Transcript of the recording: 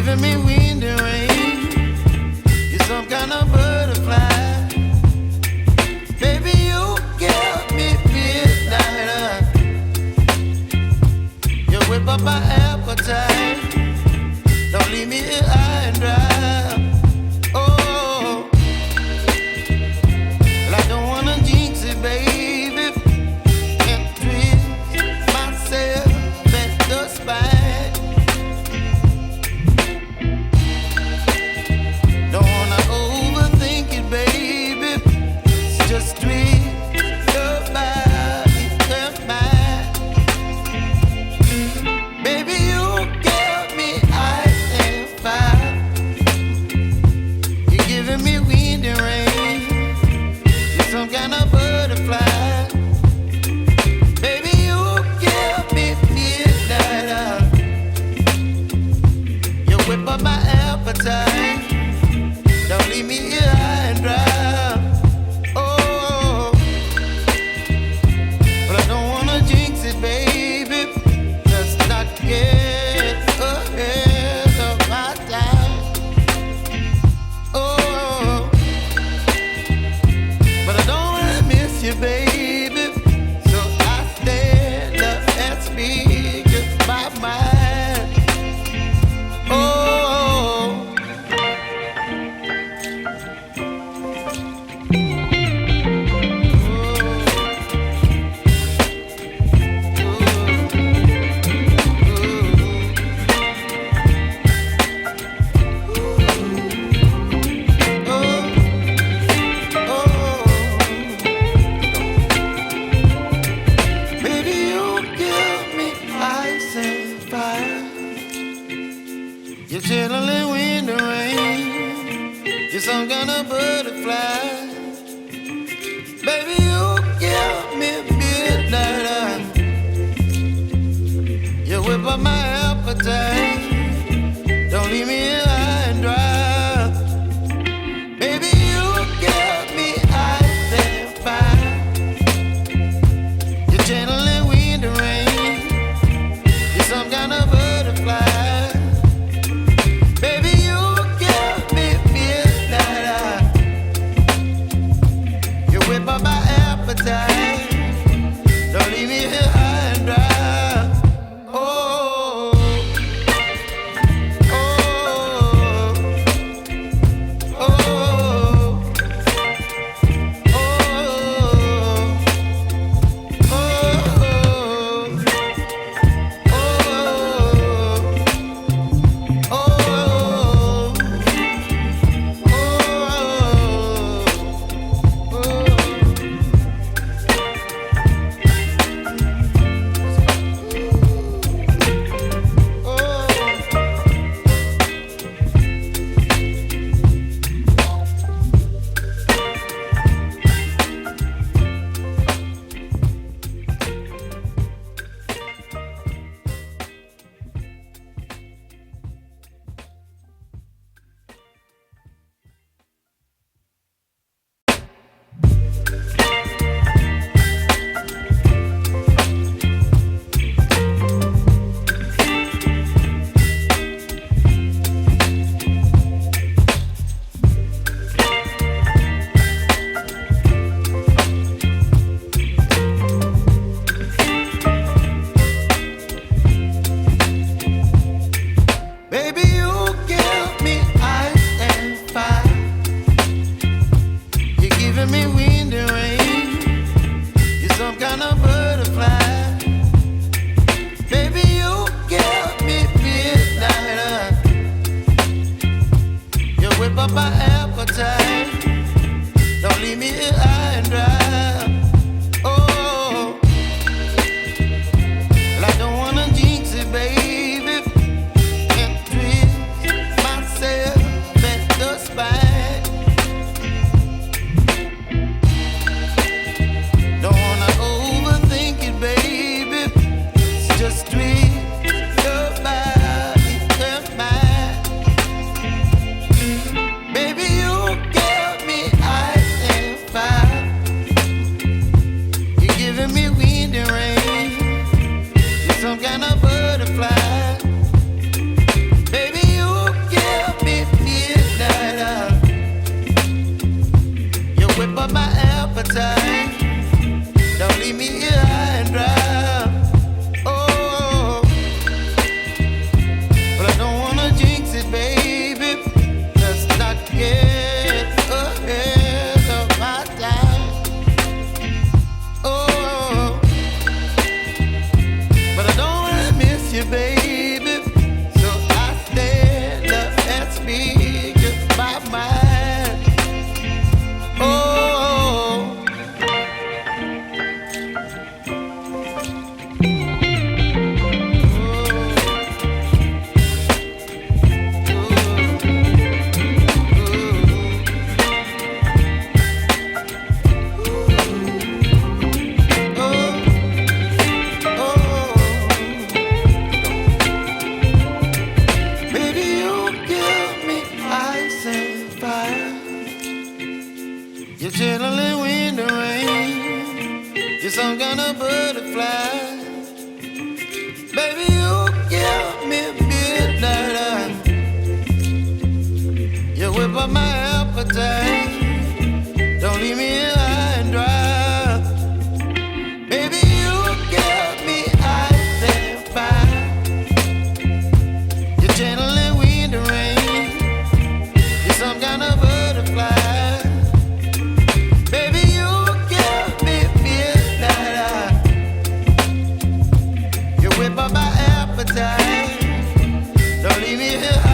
giving me wind and rain. You're some kind of butterfly. Baby, you give me midnight. You whip up my appetite. Don't leave me here high and dry. Oh, well, I don't wanna jinx it, baby. Can't twist myself at the spine. Don't wanna overthink it, baby. It's just twist your body and mine. Baby, you give me ice and fire. You're giving me wind and rain. You're some kind of butterfly. Baby, you give me midnight. You whip up my appetite. Don't leave me here high and dry. Oh, but I don't wanna jinx it, baby. Let's not get ahead of my time. Oh, but I don't wanna miss you, baby. So I stand up and speak my mind. Oh. Baby, you give me ice and fire. You're chilling wind and rain. You're some kind of butterfly. Baby, you give me midnight. You whip up my appetite. Don't leave me here high and dry. Baby, you give me ice and fire. You're channeling wind and rain. You're some kind of butterfly. Baby, you give me midnight. You whip up my appetite. Don't leave me here high and dry. Oh, oh, kind of butterfly. Baby, you give me midnight. You whip up my appetite. Don't leave me here high and dry. Baby, you give me ice and fire. You're channeling wind and rain. You're some kind of butterfly. Baby, you give me midnight. You whip up my appetite. Don't leave me here